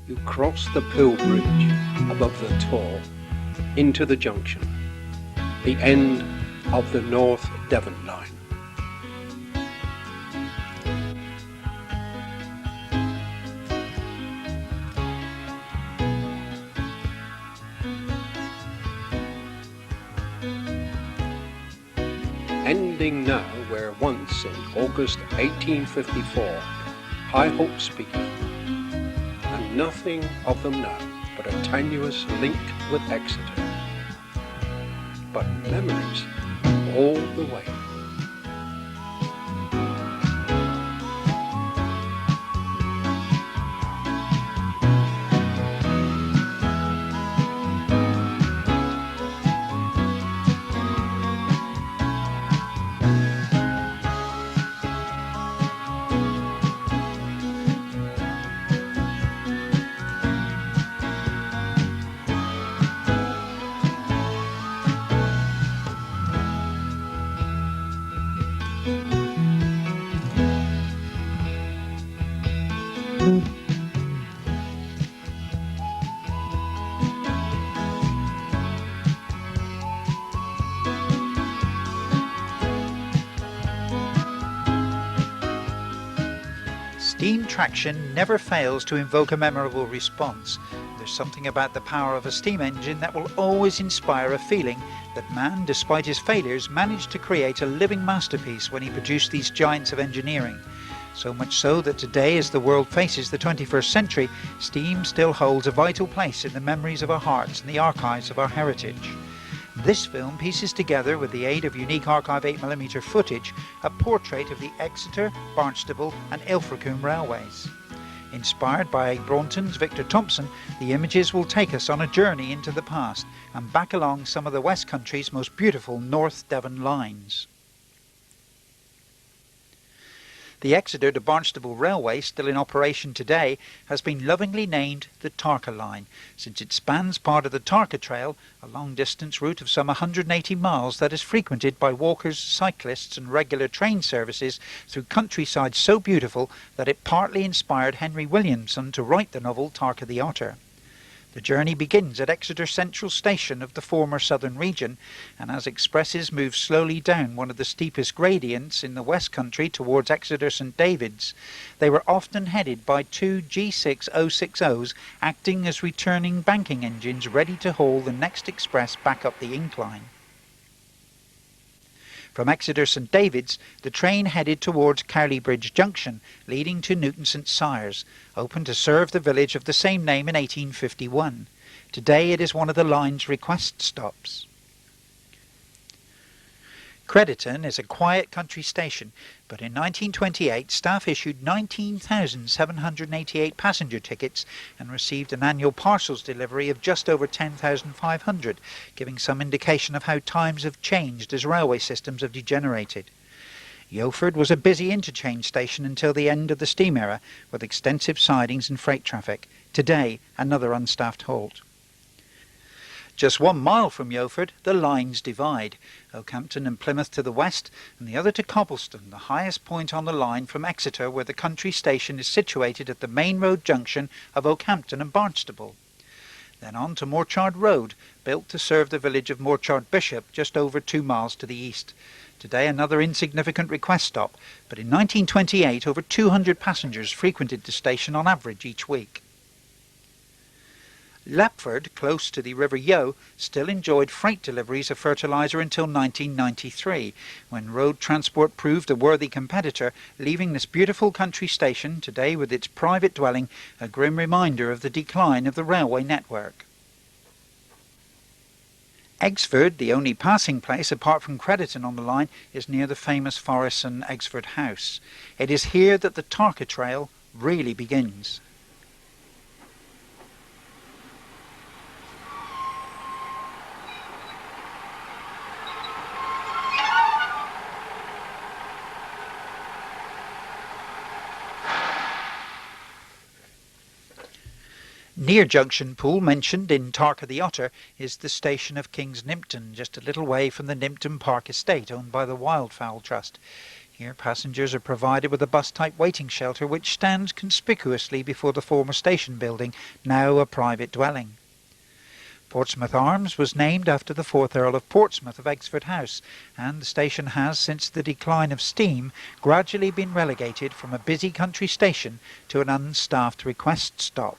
you cross the Pill Bridge above the Tor into the junction, the end of the North Devon line. Ending now where once in August 1854 high hopes began, and nothing of them now but a tenuous link with Exeter, but memories all the way. Steam traction never fails to invoke a memorable response. There's something about the power of a steam engine that will always inspire a feeling that man, despite his failures, managed to create a living masterpiece when he produced these giants of engineering. So much so that today, as the world faces the 21st century, steam still holds a vital place in the memories of our hearts and the archives of our heritage. This film pieces together, with the aid of unique Aarchive 8mm footage, a portrait of the Exeter, Barnstaple and Ilfracombe railways. Inspired by Braunton's Victor Thompson, the images will take us on a journey into the past and back along some of the West Country's most beautiful North Devon lines. The Exeter to Barnstaple railway, still in operation today, has been lovingly named the Tarka Line, since it spans part of the Tarka Trail, a long-distance route of some 180 miles that is frequented by walkers, cyclists and regular train services through countryside so beautiful that it partly inspired Henry Williamson to write the novel Tarka the Otter. The journey begins at Exeter Central Station of the former southern region, and as expresses move slowly down one of the steepest gradients in the West Country towards Exeter St David's, they were often headed by two G6060s acting as returning banking engines ready to haul the next express back up the incline. From Exeter St David's, the train headed towards Cowley Bridge Junction, leading to Newton St Sires, opened to serve the village of the same name in 1851. Today it is one of the line's request stops. Crediton is a quiet country station, but in 1928 staff issued 19,788 passenger tickets and received an annual parcels delivery of just over 10,500, giving some indication of how times have changed as railway systems have degenerated. Yeoford was a busy interchange station until the end of the steam era, with extensive sidings and freight traffic. Today, another unstaffed halt. Just 1 mile from Yeoford, the lines divide, Okehampton and Plymouth to the west, and the other to Cobblestone, the highest point on the line from Exeter, where the country station is situated at the main road junction of Okehampton and Barnstaple. Then on to Morchard Road, built to serve the village of Morchard Bishop, just over 2 miles to the east. Today another insignificant request stop, but in 1928 over 200 passengers frequented the station on average each week. Lapford, close to the River Yeo, still enjoyed freight deliveries of fertiliser until 1993, when road transport proved a worthy competitor, leaving this beautiful country station, today with its private dwelling, a grim reminder of the decline of the railway network. Exford, the only passing place apart from Crediton on the line, is near the famous Forreston Exford House. It is here that the Tarka Trail really begins. Near Junction Pool, mentioned in Tarka the Otter, is the station of King's Nympton, just a little way from the Nympton Park estate owned by the Wildfowl Trust. Here passengers are provided with a bus-type waiting shelter which stands conspicuously before the former station building, now a private dwelling. Portsmouth Arms was named after the 4th Earl of Portsmouth of Exeter House, and the station has, since the decline of steam, gradually been relegated from a busy country station to an unstaffed request stop.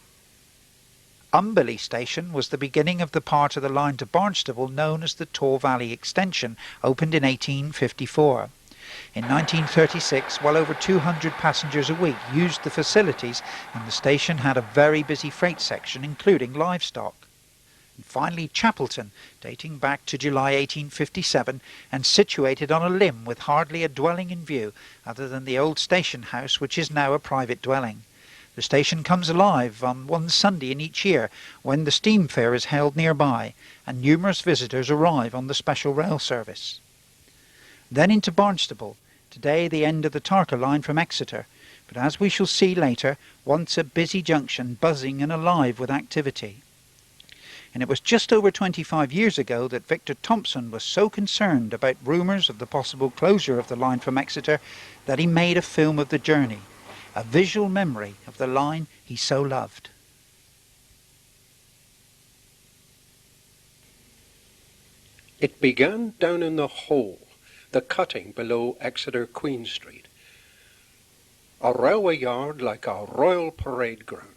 Umberley Station was the beginning of the part of the line to Barnstaple known as the Tor Valley Extension, opened in 1854. In 1936, well over 200 passengers a week used the facilities, and the station had a very busy freight section, including livestock. And finally Chapelton, dating back to July 1857 and situated on a limb with hardly a dwelling in view other than the old station house, which is now a private dwelling. The station comes alive on one Sunday in each year when the steam fair is held nearby and numerous visitors arrive on the special rail service. Then into Barnstaple, today the end of the Tarka line from Exeter, but as we shall see later, once a busy junction buzzing and alive with activity. And it was just over 25 years ago that Victor Thompson was so concerned about rumours of the possible closure of the line from Exeter that he made a film of the journey, a visual memory of the line he so loved. It began down in the hole, the cutting below Exeter Queen Street, a railway yard like a royal parade ground.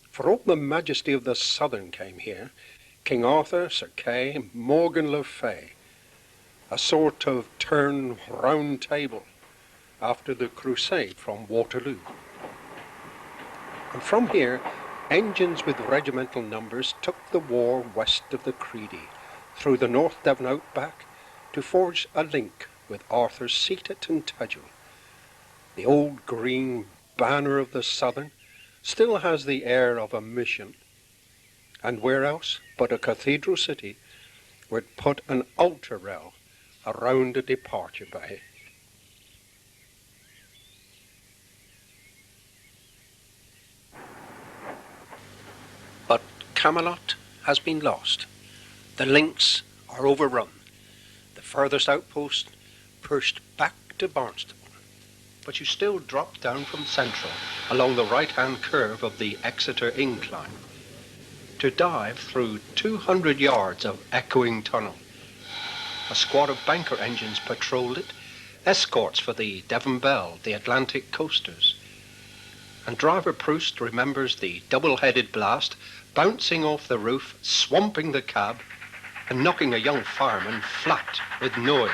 For all the majesty of the Southern came here, King Arthur, Sir Kay, Morgan le Fay, a sort of turn round table after the crusade from Waterloo. And from here, engines with regimental numbers took the war west of the Creedy, through the North Devon outback, to forge a link with Arthur's seat at Tintagel. The old green banner of the Southern still has the air of a mission, and where else but a cathedral city would put an ultra rail around a departure bay. But Camelot has been lost. The links are overrun. The furthest outpost pushed back to Barnstaple. But you still drop down from Central along the right-hand curve of the Exeter incline to dive through 200 yards of echoing tunnel. A squad of banker engines patrolled it, escorts for the Devon Bell, the Atlantic coasters. And driver Proust remembers the double-headed blast bouncing off the roof, swamping the cab, and knocking a young fireman flat with noise.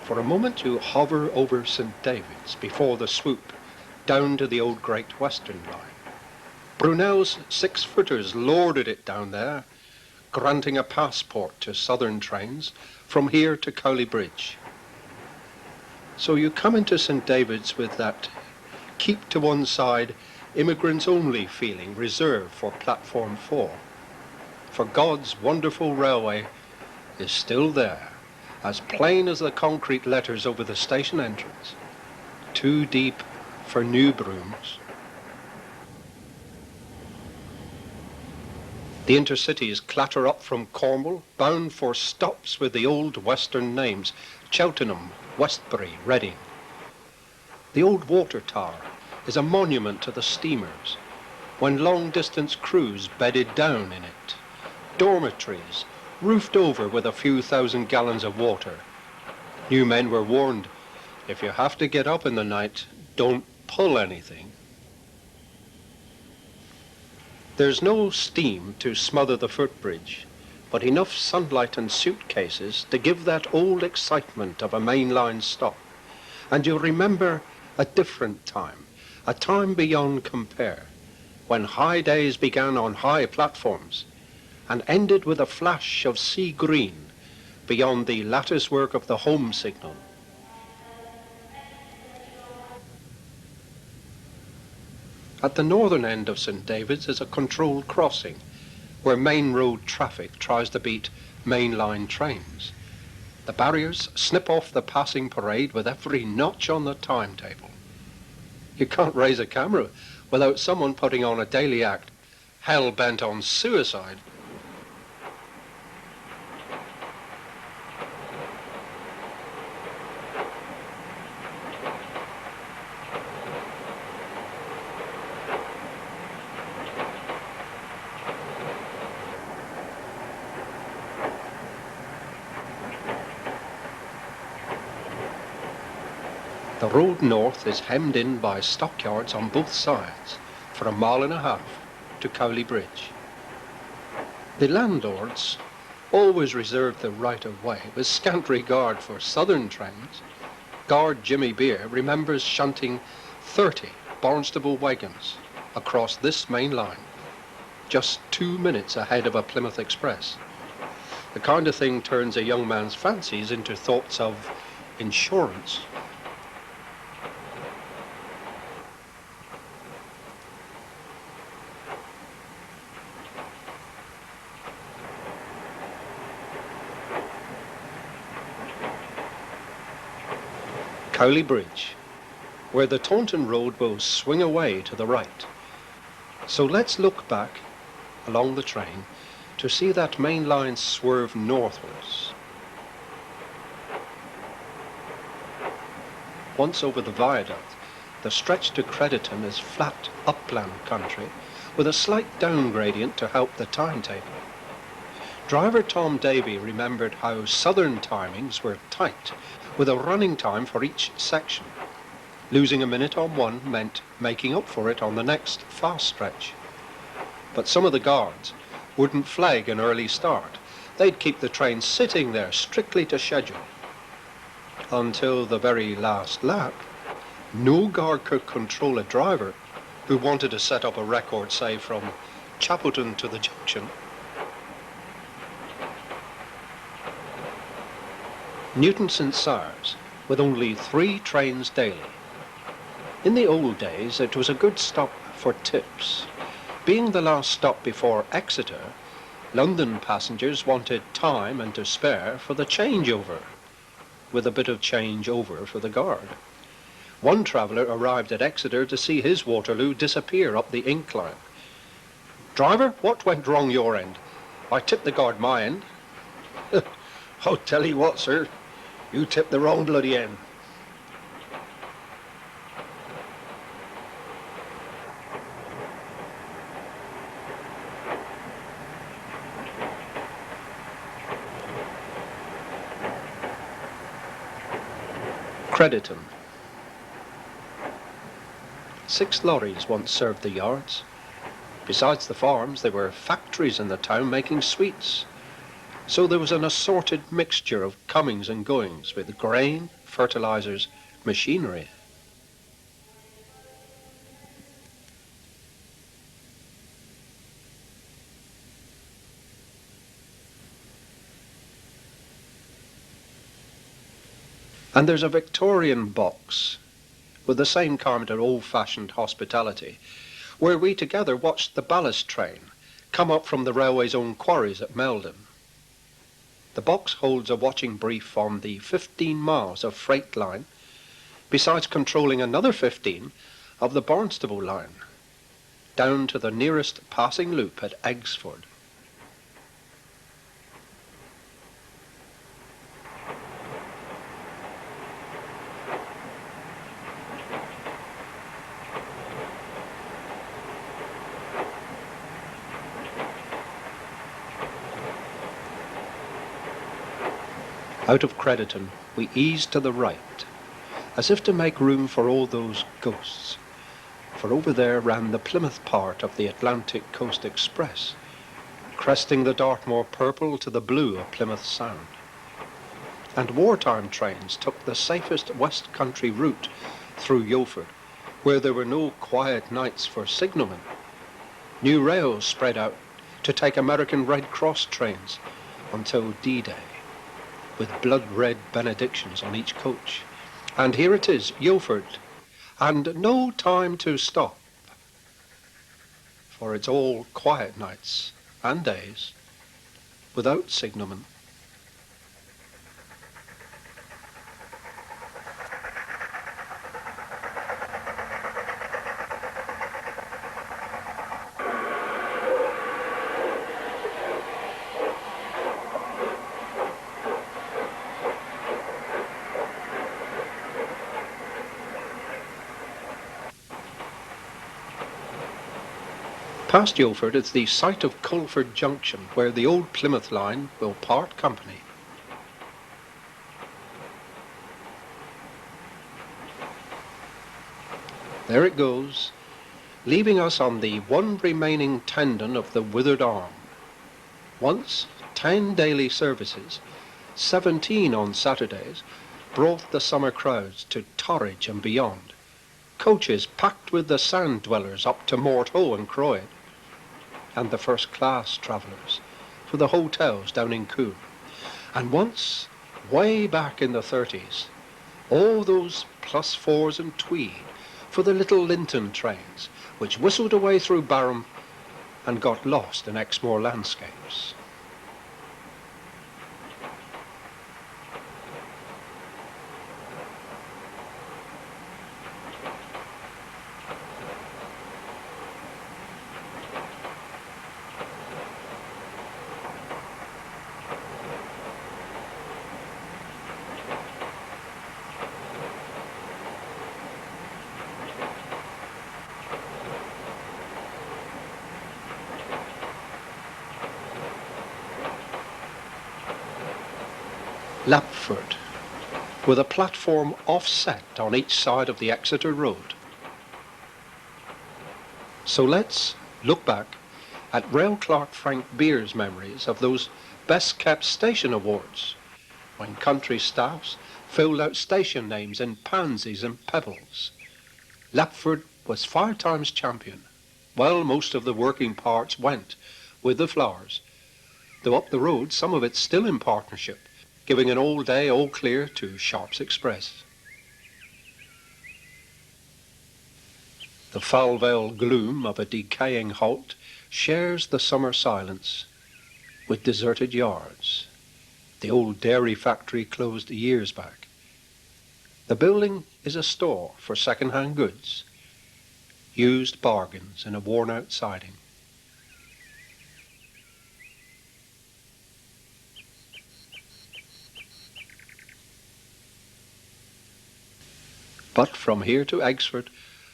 For a moment you hover over St. David's before the swoop down to the old Great Western line. Brunel's 6-footers lorded it down there, granting a passport to southern trains from here to Cowley Bridge. So you come into St. David's with that keep to one side, immigrants only feeling reserved for platform 4. For God's wonderful railway is still there, as plain as the concrete letters over the station entrance. Too deep for new brooms. The intercities clatter up from Cornwall, bound for stops with the old western names, Cheltenham, Westbury, Reading. The old water tower is a monument to the steamers, when long-distance crews bedded down in it. Dormitories, roofed over with a few thousand gallons of water. New men were warned, if you have to get up in the night, don't pull anything. There's no steam to smother the footbridge, but enough sunlight and suitcases to give that old excitement of a mainline stop. And you'll remember a different time, a time beyond compare, when high days began on high platforms and ended with a flash of sea green beyond the lattice work of the home signal. At the northern end of St. David's is a controlled crossing, where main road traffic tries to beat mainline trains. The barriers snip off the passing parade with every notch on the timetable. You can't raise a camera without someone putting on a daily act hell-bent on suicide. The road north is hemmed in by stockyards on both sides for 1.5 miles to Cowley Bridge. The landlords always reserve the right of way with scant regard for southern trains. Guard Jimmy Beer remembers shunting 30 Barnstaple wagons across this main line, just 2 minutes ahead of a Plymouth Express. The kind of thing turns a young man's fancies into thoughts of insurance. Cowley Bridge, where the Taunton Road will swing away to the right. So let's look back along the train to see that main line swerve northwards. Once over the viaduct, the stretch to Crediton is flat upland country with a slight down gradient to help the timetable. Driver Tom Davy remembered how southern timings were tight, with a running time for each section. Losing a minute on one meant making up for it on the next fast stretch. But some of the guards wouldn't flag an early start. They'd keep the train sitting there strictly to schedule. Until the very last lap, no guard could control a driver who wanted to set up a record, say, from Chapelton to the junction. Newton St Cyrus, with only 3 trains daily. In the old days, it was a good stop for tips. Being the last stop before Exeter, London passengers wanted time and to spare for the changeover, with a bit of change over for the guard. One traveller arrived at Exeter to see his Waterloo disappear up the incline. "Driver, what went wrong your end? I tipped the guard my end." "I'll tell you what, sir, you tipped the wrong bloody end." Crediton. 6 lorries once served the yards. Besides the farms, there were factories in the town making sweets. So there was an assorted mixture of comings and goings with grain, fertilizers, machinery. And there's a Victorian box with the same kind of old-fashioned hospitality, where we together watched the ballast train come up from the railway's own quarries at Meldon. The box holds a watching brief on the 15 miles of freight line, besides controlling another 15 of the Barnstaple line, down to the nearest passing loop at Exford. Out of Crediton, we eased to the right, as if to make room for all those ghosts, for over there ran the Plymouth part of the Atlantic Coast Express, cresting the Dartmoor purple to the blue of Plymouth Sound. And wartime trains took the safest West Country route through Ilfracombe, where there were no quiet nights for signalmen. New rails spread out to take American Red Cross trains until D-Day, with blood-red benedictions on each coach. And here it is, Ilfracombe, and no time to stop, for it's all quiet nights and days without signalmen. Past Yoford is the site of Culford Junction, where the old Plymouth line will part company. There it goes, leaving us on the one remaining tendon of the withered arm. Once 10 daily services, 17 on Saturdays, brought the summer crowds to Torridge and beyond. Coaches packed with the sand dwellers up to Morthoe and Croyd, and the first-class travellers for the hotels down in Coombe. And once, way back in the 30s, all those +4s and Tweed for the little Linton trains, which whistled away through Barham and got lost in Exmoor landscapes. Lapford, with a platform offset on each side of the Exeter road. So let's look back at Rail Clerk Frank Beer's memories of those best kept station awards, when country staffs filled out station names in pansies and pebbles. Lapford was 5 times champion. Well, most of the working parts went with the flowers, though up the road some of it's still in partnership, giving an all day, all clear to Sharps Express. The foul veiled gloom of a decaying halt shares the summer silence with deserted yards. The old dairy factory closed years back. The building is a store for second-hand goods, used bargains in a worn-out siding. But from here to Exford,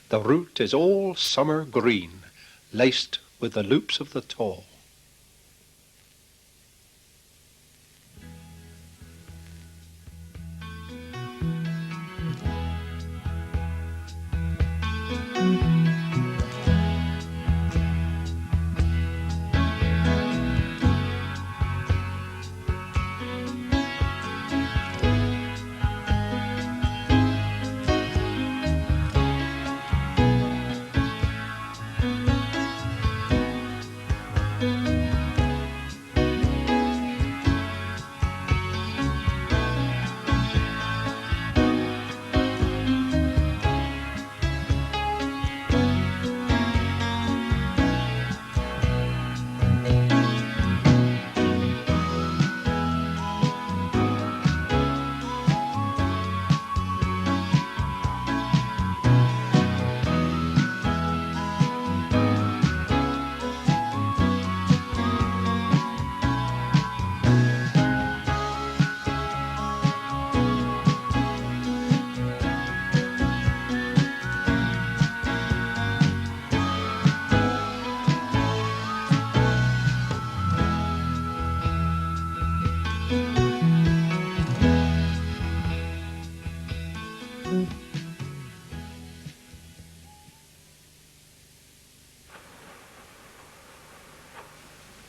the route is all summer green, laced with the loops of the Taw.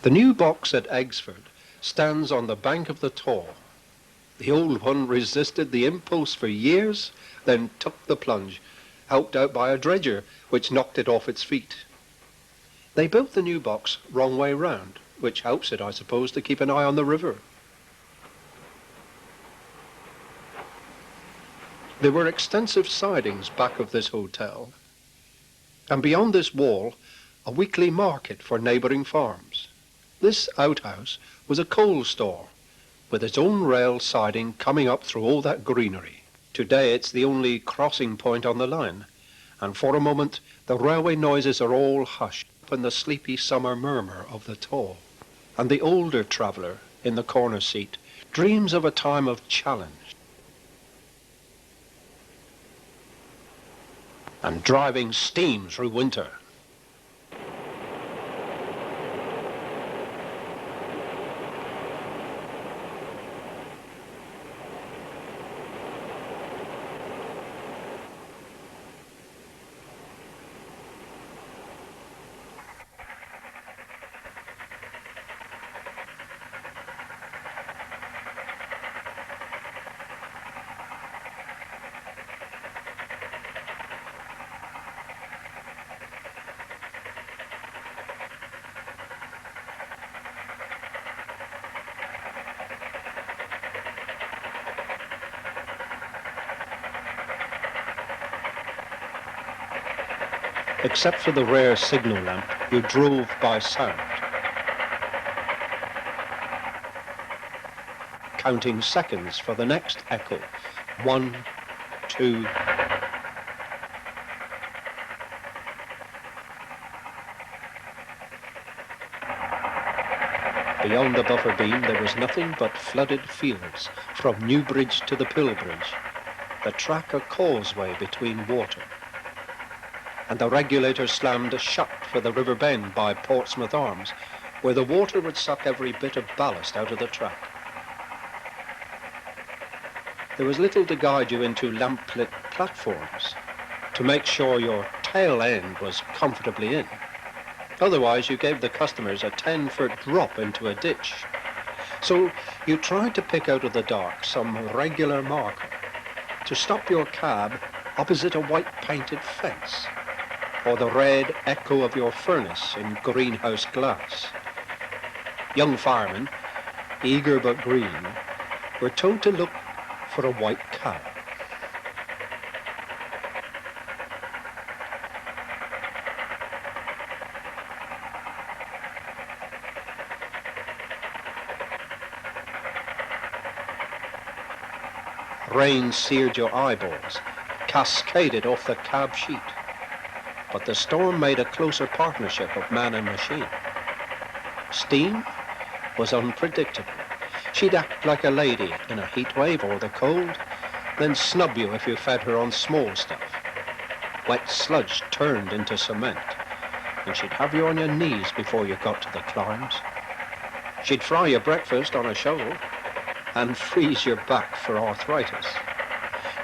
The new box at Exford stands on the bank of the Taw. The old one resisted the impulse for years, then took the plunge, helped out by a dredger, which knocked it off its feet. They built the new box wrong way round, which helps it, I suppose, to keep an eye on the river. There were extensive sidings back of this hotel, and beyond this wall, a weekly market for neighbouring farms. This outhouse was a coal store, with its own rail siding coming up through all that greenery. Today it's the only crossing point on the line, and for a moment the railway noises are all hushed in the sleepy summer murmur of the Taw. And the older traveller in the corner seat dreams of a time of challenge and driving steam through winter. Except for the rare signal lamp, you drove by sound, counting seconds for the next echo. 1, 2. Beyond the buffer beam there was nothing but flooded fields, from Newbridge to the Pill Bridge, the track a causeway between water. And the regulator slammed shut for the river bend by Portsmouth Arms, where the water would suck every bit of ballast out of the track. There was little to guide you into lamplit platforms, to make sure your tail end was comfortably in. Otherwise, you gave the customers a 10-foot drop into a ditch. So you tried to pick out of the dark some regular marker to stop your cab opposite a white-painted fence, or the red echo of your furnace in greenhouse glass. Young firemen, eager but green, were told to look for a white cab. Rain seared your eyeballs, cascaded off the cab sheet. But the storm made a closer partnership of man and machine. Steam was unpredictable. She'd act like a lady in a heat wave or the cold, then snub you if you fed her on small stuff. Wet sludge turned into cement, and she'd have you on your knees before you got to the climbs. She'd fry your breakfast on a shovel and freeze your back for arthritis.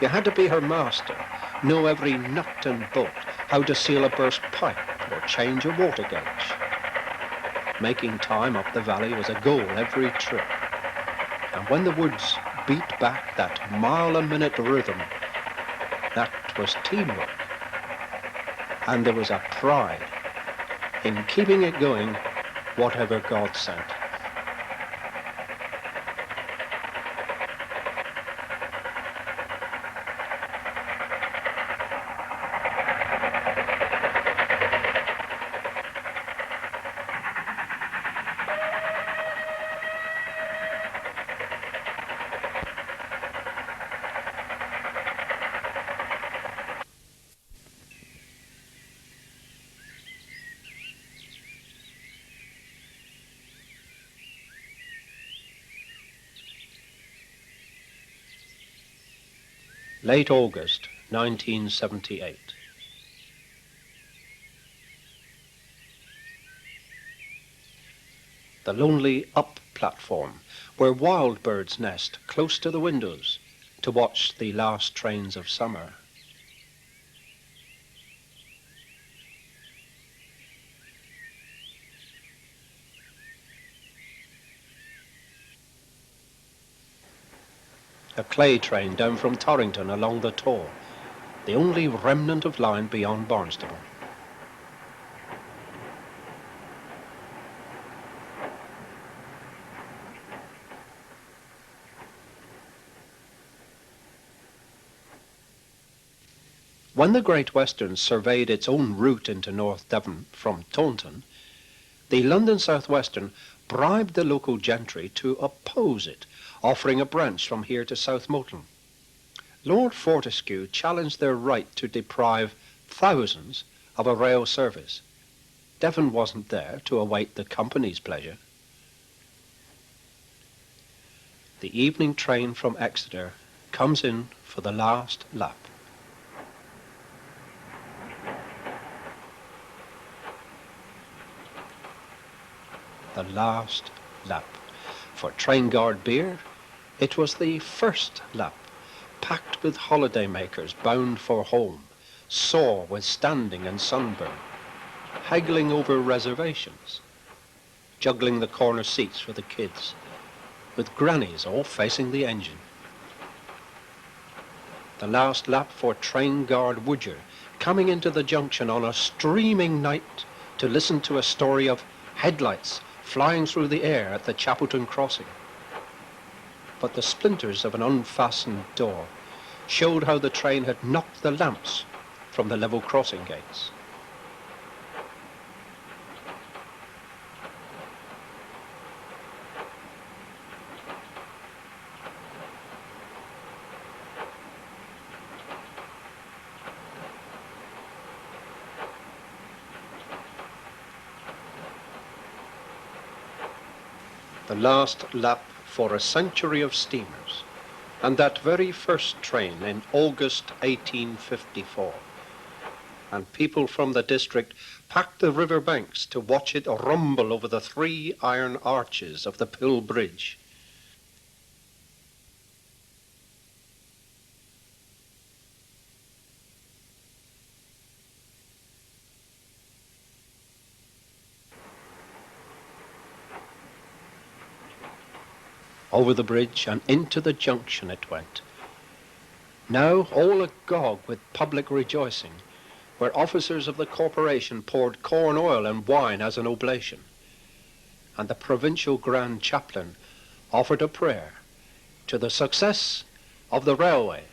You had to be her master, know every nut and bolt, how to seal a burst pipe or change a water gauge. Making time up the valley was a goal every trip. And when the woods beat back that mile-a-minute rhythm, that was teamwork. And there was a pride in keeping it going, whatever God sent. Late August 1978. The lonely up platform, where wild birds nest close to the windows to watch the last trains of summer. A clay train down from Torrington along the Tor, the only remnant of line beyond Barnstaple. When the Great Western surveyed its own route into North Devon from Taunton, the London South Western bribed the local gentry to oppose it, offering a branch from here to South Moulton. Lord Fortescue challenged their right to deprive thousands of a rail service. Devon wasn't there to await the company's pleasure. The evening train from Exeter comes in for the last lap. The last lap. For train guard beer, it was the first lap, packed with holidaymakers bound for home, sore with standing and sunburn, haggling over reservations, juggling the corner seats for the kids, with grannies all facing the engine. The last lap for train guard Woodger, coming into the junction on a streaming night to listen to a story of headlights flying through the air at the Chapelton crossing. But the splinters of an unfastened door showed how the train had knocked the lamps from the level crossing gates. the last lap for a century of steamers, and that very first train in August 1854. And people from the district packed the river banks to watch it rumble over the 3 iron arches of the Pill Bridge. Over the bridge and into the junction it went, now all agog with public rejoicing, where officers of the corporation poured corn oil and wine as an oblation, and the provincial grand chaplain offered a prayer to the success of the railway.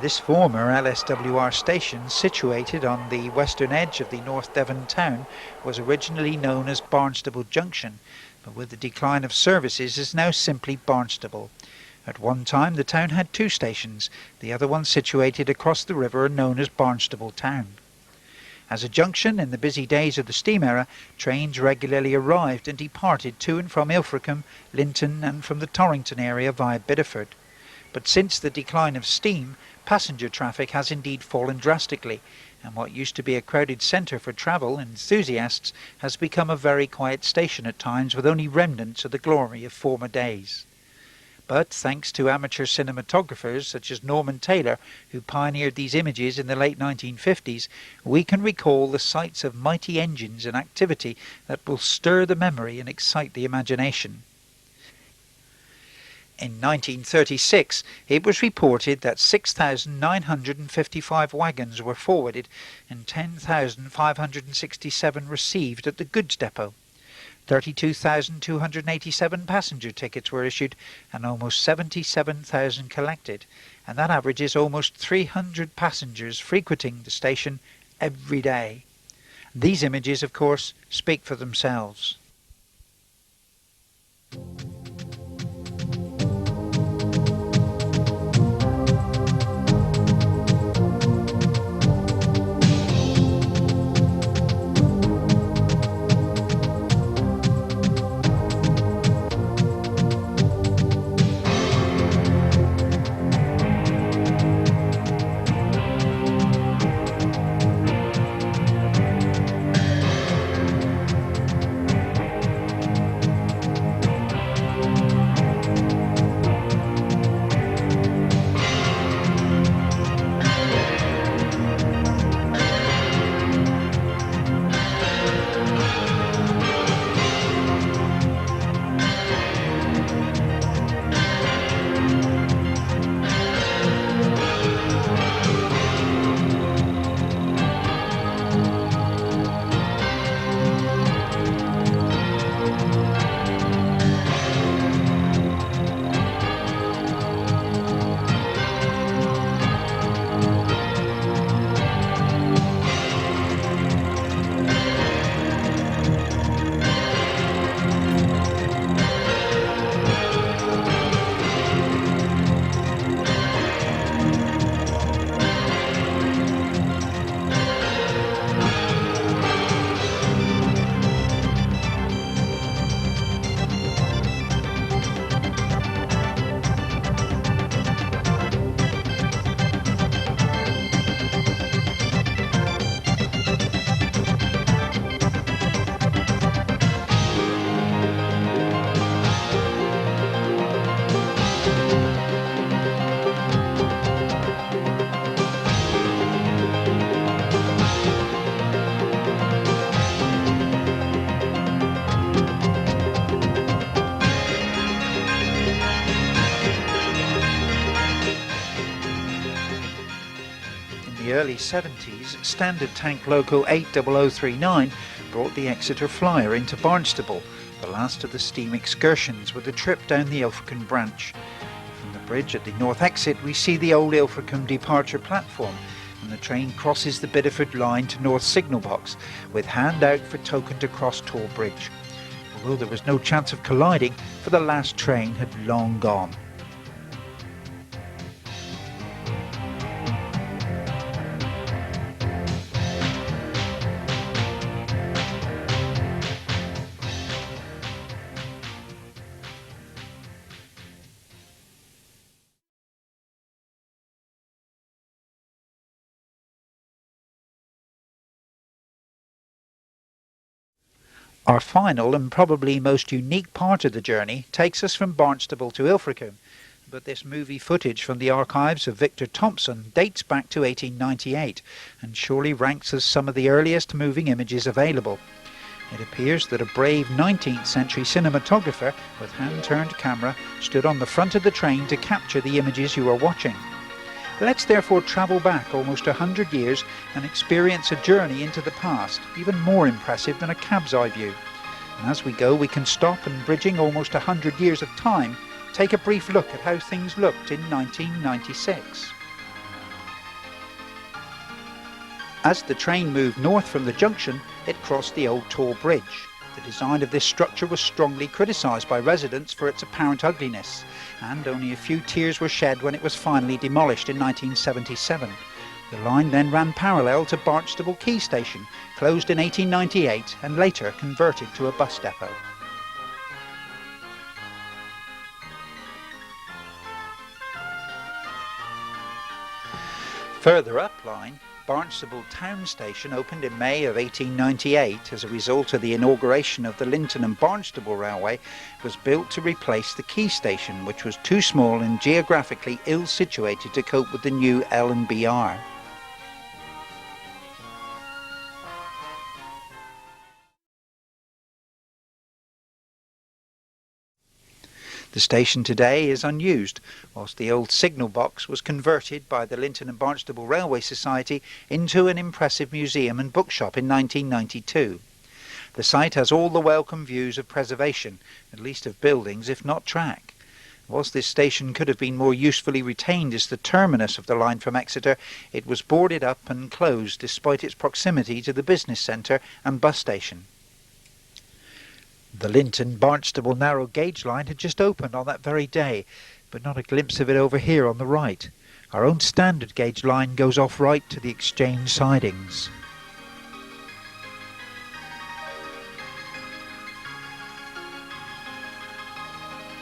This former LSWR station, situated on the western edge of the North Devon town, was originally known as Barnstaple Junction, but with the decline of services is now simply Barnstaple. At one time the town had 2 stations, the other one situated across the river and known as Barnstaple Town. As a junction in the busy days of the steam era, trains regularly arrived and departed to and from Ilfracombe, Linton and from the Torrington area via Bideford. But since the decline of steam, passenger traffic has indeed fallen drastically, and what used to be a crowded centre for travel enthusiasts has become a very quiet station at times, with only remnants of the glory of former days. But thanks to amateur cinematographers such as Norman Taylor, who pioneered these images in the late 1950s, we can recall the sights of mighty engines and activity that will stir the memory and excite the imagination. In 1936, it was reported that 6,955 wagons were forwarded and 10,567 received at the goods depot. 32,287 passenger tickets were issued and almost 77,000 collected, and that averages almost 300 passengers frequenting the station every day. These images, of course, speak for themselves. the early 70s, standard tank loco 80039 brought the Exeter Flyer into Barnstaple, the last of the steam excursions, with a trip down the Ilfracombe branch. From the bridge at the north exit we see the old Ilfracombe departure platform, and the train crosses the Bideford line to North Signal Box, with hand out for token to cross Toll Bridge. although there was no chance of colliding, for the last train had long gone. Our final and probably most unique part of the journey takes us from Barnstaple to Ilfracombe, but this movie footage from the archives of Victor Thompson dates back to 1898 and surely ranks as some of the earliest moving images available. It appears that a brave 19th century cinematographer with hand-turned camera stood on the front of the train to capture the images you are watching. Let's therefore travel back almost 100 years and experience a journey into the past, even more impressive than a cab's eye view. And as we go, we can stop and, bridging almost 100 years of time, take a brief look at how things looked in 1996. As the train moved north from the junction, it crossed the old tall bridge. The design of this structure was strongly criticised by residents for its apparent ugliness, and only a few tears were shed when it was finally demolished in 1977. The line then ran parallel to Barnstaple Quay Station, closed in 1898 and later converted to a bus depot. Further upline, Barnstaple Town Station opened in May of 1898 as a result of the inauguration of the Linton and Barnstaple Railway, was built to replace the Quay Station, which was too small and geographically ill situated to cope with the new L&BR. The station today is unused, whilst the old signal box was converted by the Linton and Barnstaple Railway Society into an impressive museum and bookshop in 1992. The site has all the welcome views of preservation, at least of buildings, if not track. Whilst this station could have been more usefully retained as the terminus of the line from Exeter, it was boarded up and closed despite its proximity to the business centre and bus station. The Linton-Barnstaple narrow gauge line had just opened on that very day, but not a glimpse of it over here on the right. Our own standard gauge line goes off right to the exchange sidings.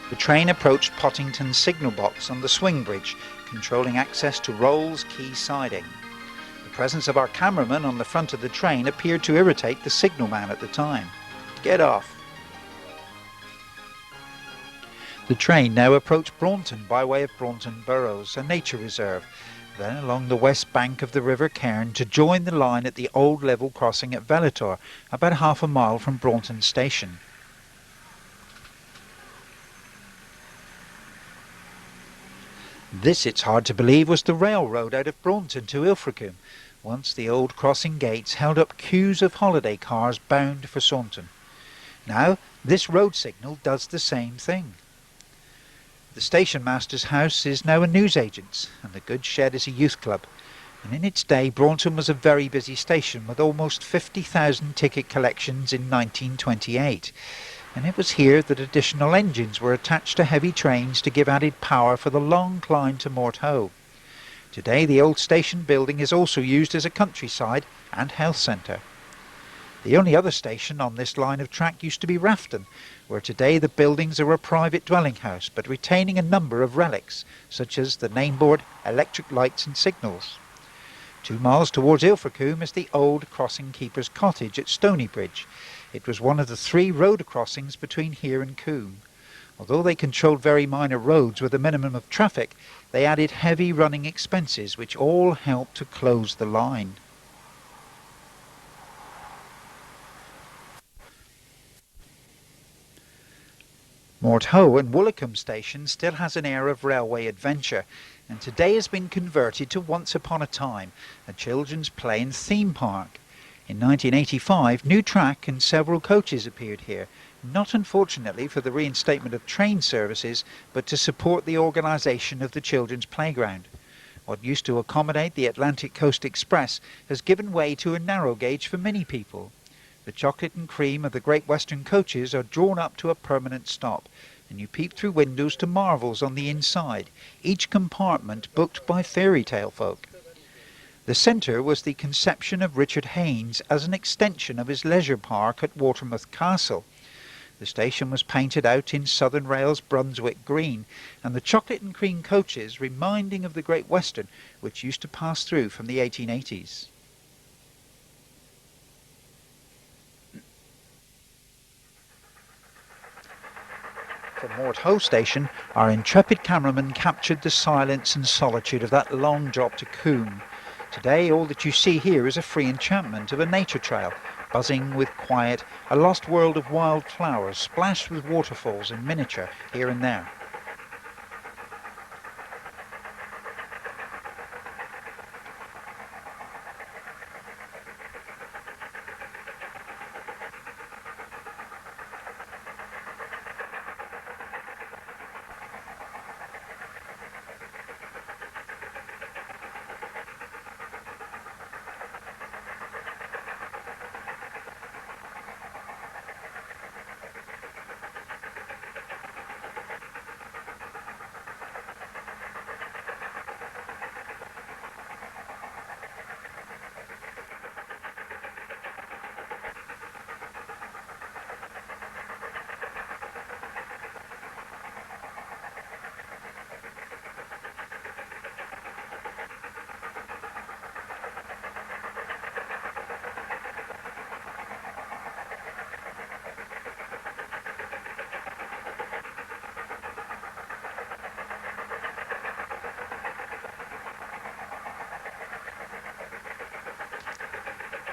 The train approached Pottington's signal box on the swing bridge, controlling access to Rolls Quay siding. The presence of our cameraman on the front of the train appeared to irritate the signalman at the time. "Get off." The train now approached Braunton by way of Braunton Burrows, a nature reserve, then along the west bank of the River Cairn to join the line at the old level crossing at Velator, about half a mile from Braunton station. This, it's hard to believe, was the railroad out of Braunton to Ilfracombe. Once the old crossing gates held up queues of holiday cars bound for Saunton. Now this road signal does the same thing. The station master's house is now a newsagent's, and the goods shed is a youth club. And in its day, Braunton was a very busy station with almost 50,000 ticket collections in 1928. And it was here that additional engines were attached to heavy trains to give added power for the long climb to Morthoe. Today, the old station building is also used as a countryside and health centre. The only other station on this line of track used to be Rafton, where today the buildings are a private dwelling house, but retaining a number of relics, such as the nameboard, electric lights and signals. 2 miles towards Ilfracombe is the old crossing keeper's cottage at Stonybridge. It was one of the 3 road crossings between here and Coombe. Although they controlled very minor roads with a minimum of traffic, they added heavy running expenses which all helped to close the line. Morthoe and Woolacombe station still has an air of railway adventure, and today has been converted to Once Upon a Time, a children's play and theme park. In 1985, new track and several coaches appeared here, not unfortunately for the reinstatement of train services, but to support the organisation of the children's playground. What used to accommodate the Atlantic Coast Express has given way to a narrow gauge for mini people. The chocolate and cream of the Great Western coaches are drawn up to a permanent stop, and you peep through windows to marvels on the inside, each compartment booked by fairy tale folk. The centre was the conception of Richard Haynes as an extension of his leisure park at Watermouth Castle. The station was painted out in Southern Rail's Brunswick green, and the chocolate and cream coaches reminding of the Great Western, which used to pass through from the 1880s. From Mort Hoe station, our intrepid cameraman captured the silence and solitude of that long drop to Coombe. Today all that you see here is a free enchantment of a nature trail, buzzing with quiet, a lost world of wild flowers splashed with waterfalls in miniature here and there.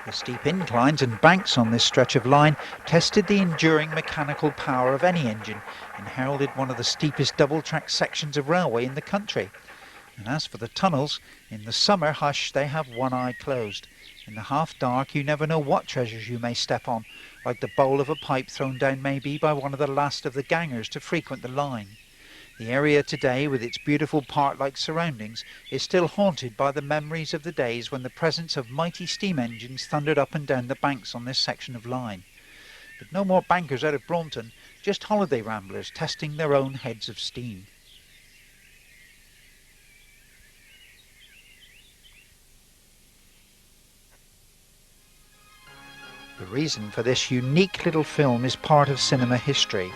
The steep inclines and banks on this stretch of line tested the enduring mechanical power of any engine and heralded one of the steepest double-track sections of railway in the country. And as for the tunnels, in the summer hush they have one eye closed. In the half-dark you never know what treasures you may step on, like the bowl of a pipe thrown down maybe by one of the last of the gangers to frequent the line. The area today, with its beautiful park-like surroundings, is still haunted by the memories of the days when the presence of mighty steam engines thundered up and down the banks on this section of line. But no more bankers out of Braunton, just holiday ramblers testing their own heads of steam. The reason for this unique little film is part of cinema history.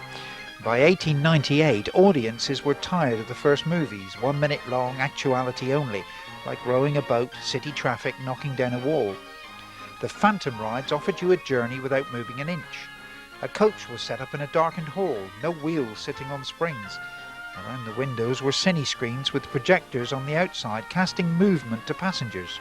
By 1898, audiences were tired of the first movies, 1 minute long, actuality only, like rowing a boat, city traffic, knocking down a wall. The phantom rides offered you a journey without moving an inch. A coach was set up in a darkened hall, no wheels sitting on springs. Around the windows were cine screens with projectors on the outside casting movement to passengers.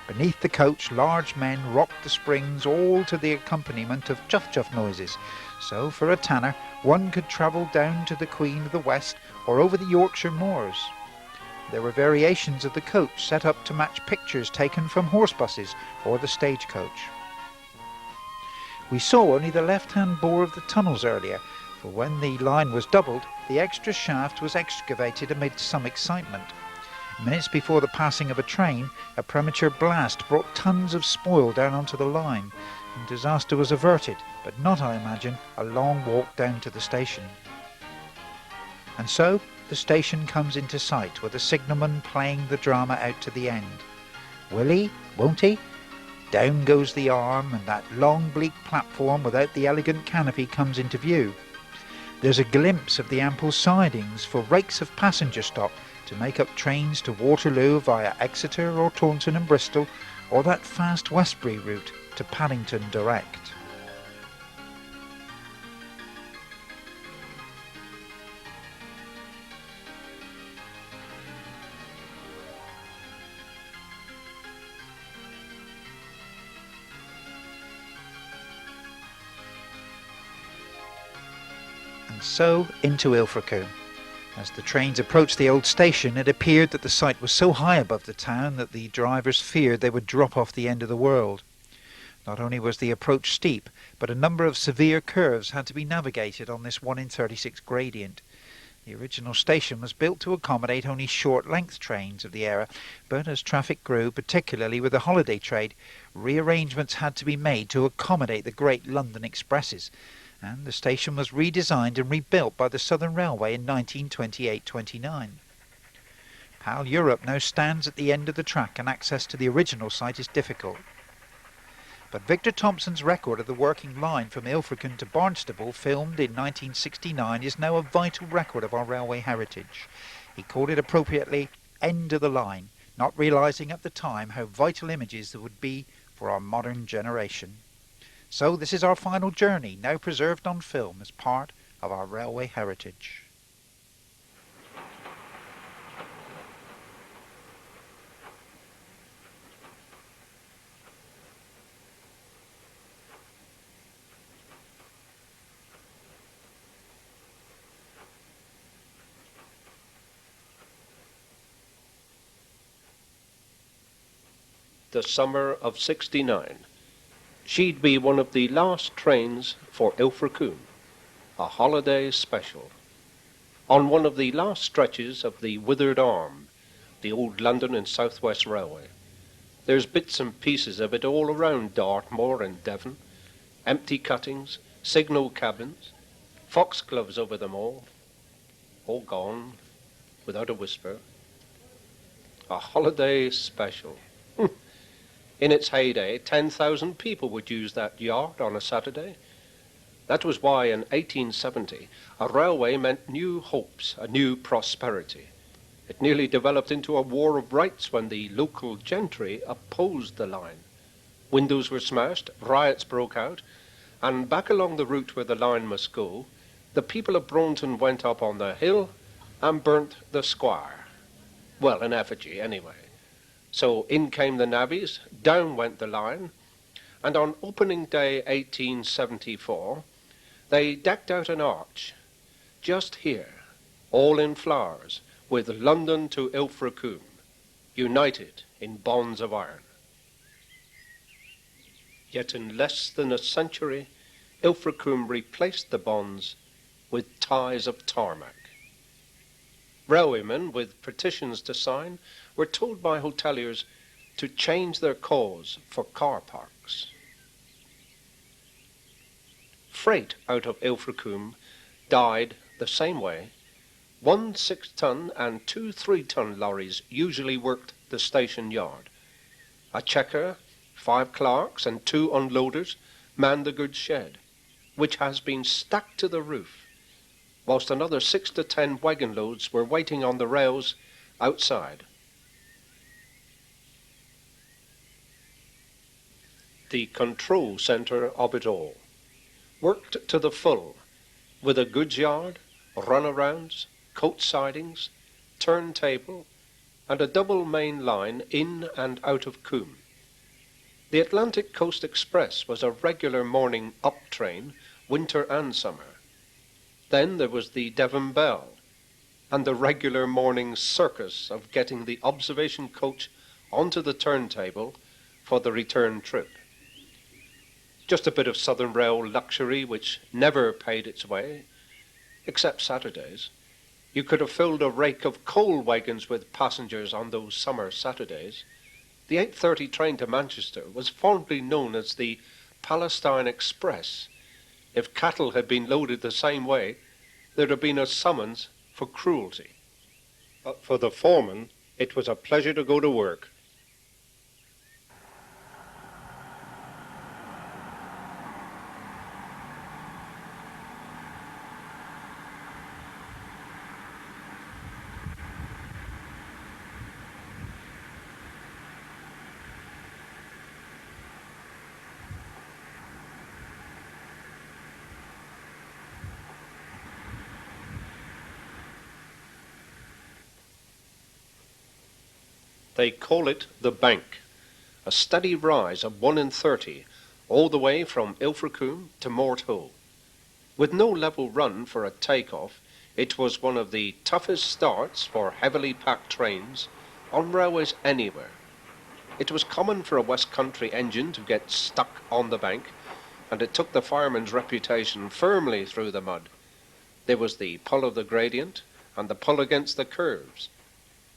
Beneath the coach, large men rocked the springs, all to the accompaniment of chuff-chuff noises. So, for a tanner, one could travel down to the Queen of the West or over the Yorkshire moors. There were variations of the coach set up to match pictures taken from horse buses or the stagecoach. We saw only the left-hand bore of the tunnels earlier, for when the line was doubled, the extra shaft was excavated amid some excitement. Minutes before the passing of a train, a premature blast brought tons of spoil down onto the line, and disaster was averted, but not, I imagine, a long walk down to the station. And so, the station comes into sight, with the signalman playing the drama out to the end. Will he? Won't he? Down goes the arm, and that long bleak platform without the elegant canopy comes into view. There's a glimpse of the ample sidings for rakes of passenger stock to make up trains to Waterloo via Exeter or Taunton and Bristol, or that fast Westbury route to Paddington direct. And so into Ilfracombe. As the trains approached the old station, it appeared that the site was so high above the town that the drivers feared they would drop off the end of the world. Not only was the approach steep, but a number of severe curves had to be navigated on this 1 in 36 gradient. The original station was built to accommodate only short-length trains of the era, but as traffic grew, particularly with the holiday trade, rearrangements had to be made to accommodate the great London expresses, and the station was redesigned and rebuilt by the Southern Railway in 1928-29. PAL Europe now stands at the end of the track and access to the original site is difficult. But Victor Thompson's record of the working line from Ilfracombe to Barnstaple, filmed in 1969, is now a vital record of our railway heritage. He called it appropriately "End of the Line," not realising at the time how vital images there would be for our modern generation. So this is our final journey, now preserved on film as part of our railway heritage. The summer of '69. She'd be one of the last trains for Ilfracombe, a holiday special. On one of the last stretches of the Withered Arm, the old London and South West Railway. There's bits and pieces of it all around Dartmoor and Devon, empty cuttings, signal cabins, foxgloves over them all gone, without a whisper. A holiday special. In its heyday, 10,000 people would use that yard on a Saturday. That was why in 1870 a railway meant new hopes, a new prosperity. It nearly developed into a war of rights when the local gentry opposed the line. Windows were smashed, riots broke out, and back along the route where the line must go, the people of Braunton went up on the hill and burnt the squire. Well, in effigy anyway. So in came the navvies, down went the line, and on opening day 1874, they decked out an arch, just here, all in flowers, with London to Ilfracombe, united in bonds of iron. Yet in less than a century, Ilfracombe replaced the bonds with ties of tarmac. Railwaymen with petitions to sign were told by hoteliers to change their cause for car parks. Freight out of Ilfracombe died the same way. 1 6-ton and 2 3-ton lorries usually worked the station yard. A checker, 5 clerks and 2 unloaders manned the goods shed, which has been stacked to the roof, whilst another 6 to 10 wagon loads were waiting on the rails outside. The control centre of it all worked to the full, with a goods yard, runarounds, coach sidings, turntable, and a double main line in and out of Combe. The Atlantic Coast Express was a regular morning up train, winter and summer. Then there was the Devon Bell, and the regular morning circus of getting the observation coach onto the turntable for the return trip. Just a bit of Southern Rail luxury which never paid its way, except Saturdays. You could have filled a rake of coal wagons with passengers on those summer Saturdays. The 8:30 train to Manchester was fondly known as the Palestine Express. If cattle had been loaded the same way, there'd have been a summons for cruelty. But for the foreman, it was a pleasure to go to work. They call it the bank, a steady rise of 1 in 30, all the way from Ilfracombe to Morthoe. With no level run for a take-off, it was one of the toughest starts for heavily packed trains on railways anywhere. It was common for a West Country engine to get stuck on the bank, and it took the fireman's reputation firmly through the mud. There was the pull of the gradient, and the pull against the curves.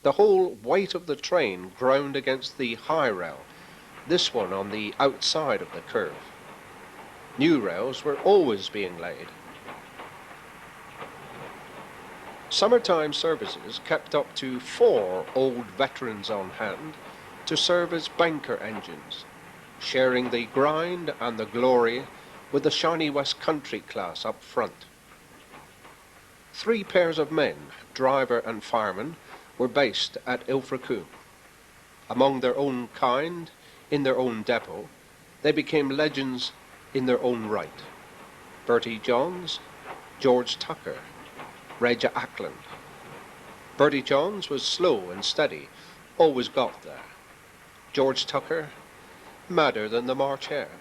The whole weight of the train ground against the high rail, this one on the outside of the curve. New rails were always being laid. Summertime services kept up to 4 old veterans on hand to serve as banker engines, sharing the grind and the glory with the shiny West Country class up front. 3 pairs of men, driver and fireman, were based at Ilfracombe. Among their own kind, in their own depot, they became legends in their own right. Bertie Johns, George Tucker, Reja Ackland. Bertie Johns was slow and steady, always got there. George Tucker, madder than the March hare.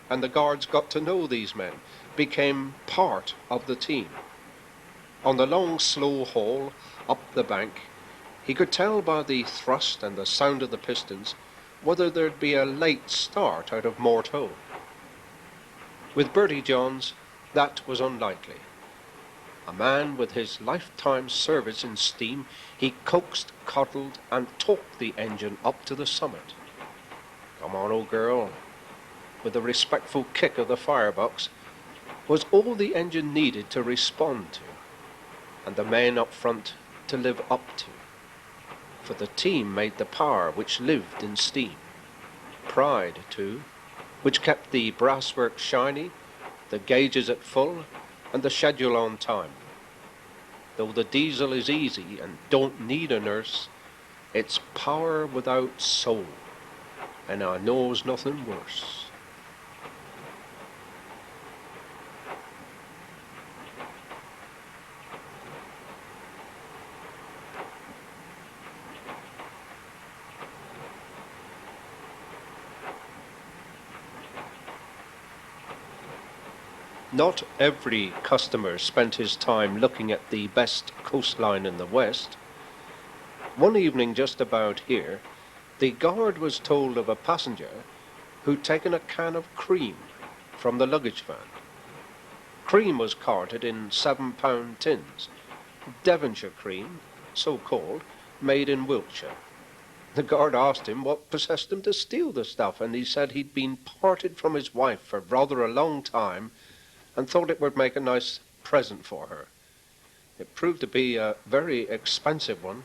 And the guards got to know these men, became part of the team. On the long, slow haul up the bank, he could tell by the thrust and the sound of the pistons whether there'd be a late start out of Morto. With Bertie Johns, that was unlikely. A man with his lifetime service in steam, he coaxed, coddled, and talked the engine up to the summit. "Come on, old girl," with a respectful kick of the firebox, was all the engine needed to respond to, and the men up front to live up to. For the team made the power which lived in steam. Pride, too, which kept the brasswork shiny, the gauges at full, and the schedule on time. Though the diesel is easy and don't need a nurse, it's power without soul, and I knows nothing worse. Not every customer spent his time looking at the best coastline in the west. One evening just about here, the guard was told of a passenger who'd taken a can of cream from the luggage van. Cream was carted in 7-pound tins, Devonshire cream, so called, made in Wiltshire. The guard asked him what possessed him to steal the stuff, and he said he'd been parted from his wife for rather a long time and thought it would make a nice present for her. It proved to be a very expensive one.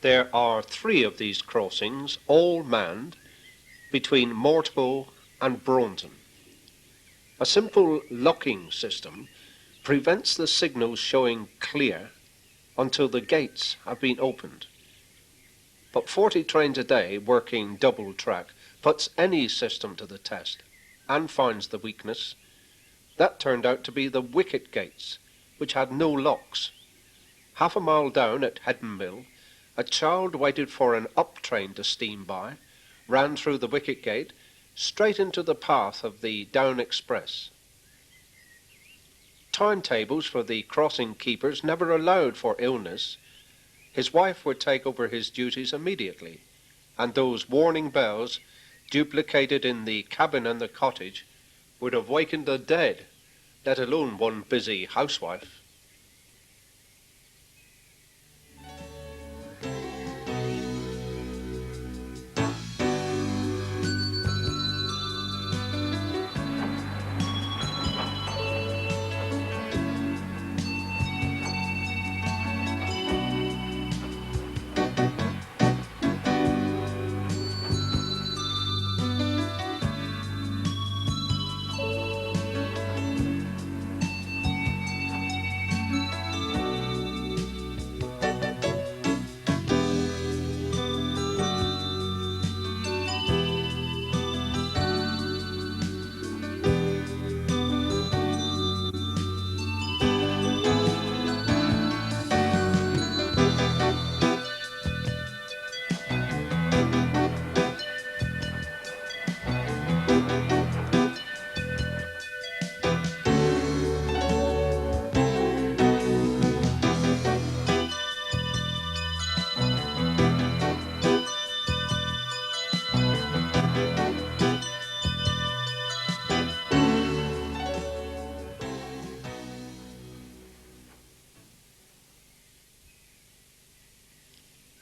There are 3 of these crossings, all manned, between Mortebow and Braunton. A simple locking system prevents the signals showing clear until the gates have been opened. But 40 trains a day working double track puts any system to the test and finds the weakness. That turned out to be the wicket gates, which had no locks. Half a mile down at Headon Mill, a child waited for an up train to steam by, ran through the wicket gate, straight into the path of the down express. Timetables for the crossing keepers never allowed for illness. His wife would take over his duties immediately, and those warning bells, duplicated in the cabin and the cottage, would have wakened the dead, let alone one busy housewife.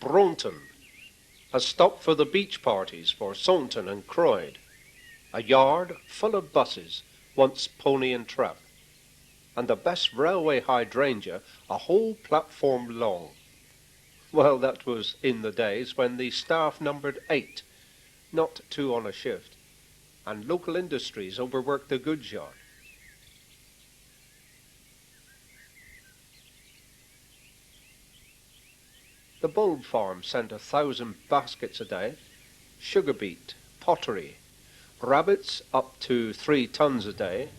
Braunton, a stop for the beach parties for Saunton and Croyd, a yard full of buses, once pony and trap, and the best railway hydrangea a whole platform long. Well, that was in the days when the staff numbered 8, not 2 on a shift, and local industries overworked the goods yard. The bulb farm sent 1,000 baskets a day, sugar beet, pottery, rabbits up to 3 tons a day,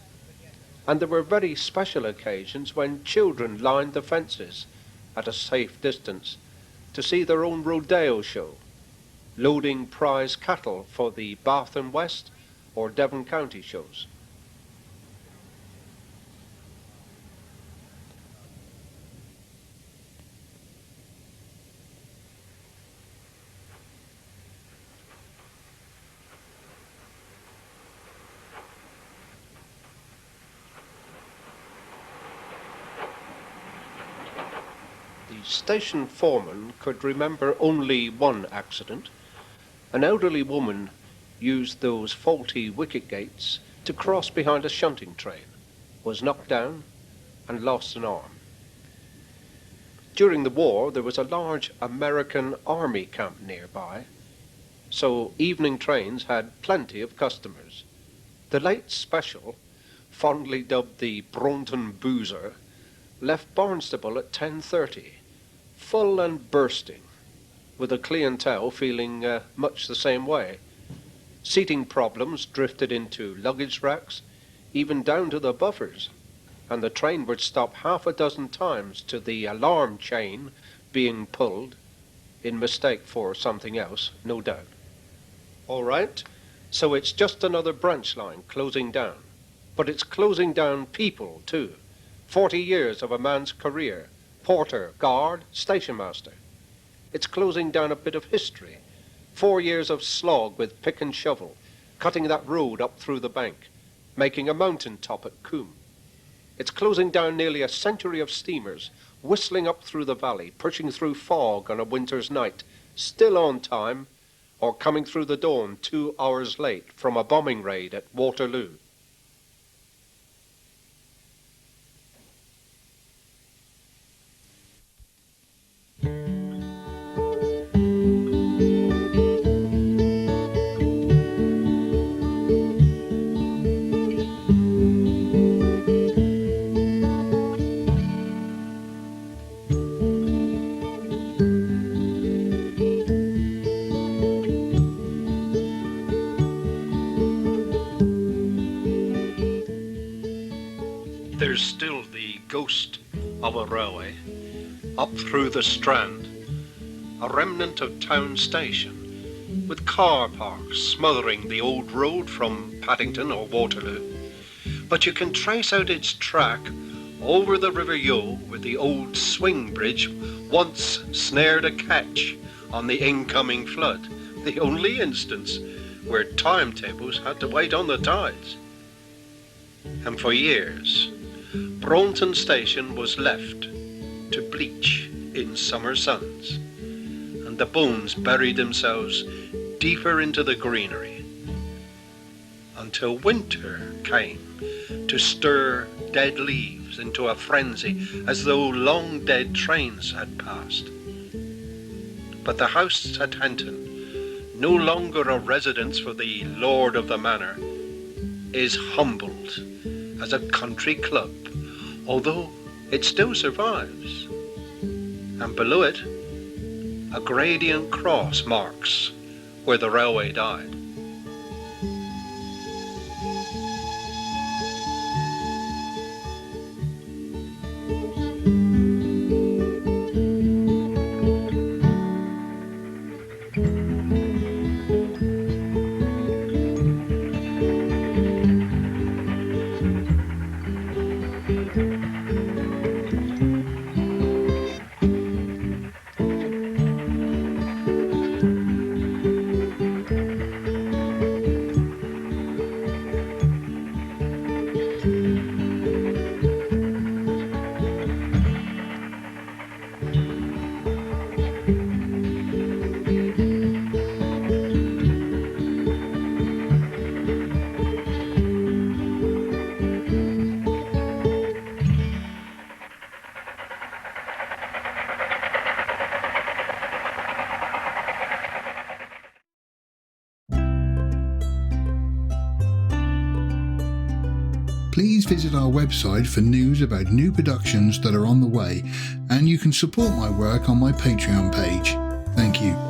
and there were very special occasions when children lined the fences at a safe distance to see their own rodeo show, loading prize cattle for the Bath and West or Devon County shows. The station foreman could remember only one accident. An elderly woman used those faulty wicket gates to cross behind a shunting train, was knocked down and lost an arm. During the war, there was a large American army camp nearby, so evening trains had plenty of customers. The late special, fondly dubbed the Braunton Boozer, left Barnstaple at 10:30, full and bursting, with the clientele feeling much the same way. Seating problems drifted into luggage racks, even down to the buffers, and the train would stop half a dozen times to the alarm chain being pulled, in mistake for something else, no doubt. All right, so it's just another branch line closing down, but it's closing down people too. 40 years of a man's career, porter, guard, station master. It's closing down a bit of history. 4 years of slog with pick and shovel, cutting that road up through the bank, making a mountain top at Coombe. It's closing down nearly a century of steamers, whistling up through the valley, pushing through fog on a winter's night, still on time, or coming through the dawn 2 hours late from a bombing raid at Waterloo. the ghost of a railway, up through the Strand, a remnant of town station, with car parks smothering the old road from Paddington or Waterloo. But you can trace out its track over the River Yeo, where the old swing bridge once snared a catch on the incoming flood, the only instance where timetables had to wait on the tides. And for years, Braunton station was left to bleach in summer suns, and the bones buried themselves deeper into the greenery, until winter came to stir dead leaves into a frenzy as though long dead trains had passed. But the house at Henton, no longer a residence for the lord of the manor, is humbled as a country club, although it still survives. And below it, a gradient cross marks where the railway died. Please visit our website for news about new productions that are on the way, and you can support my work on my Patreon page. Thank you.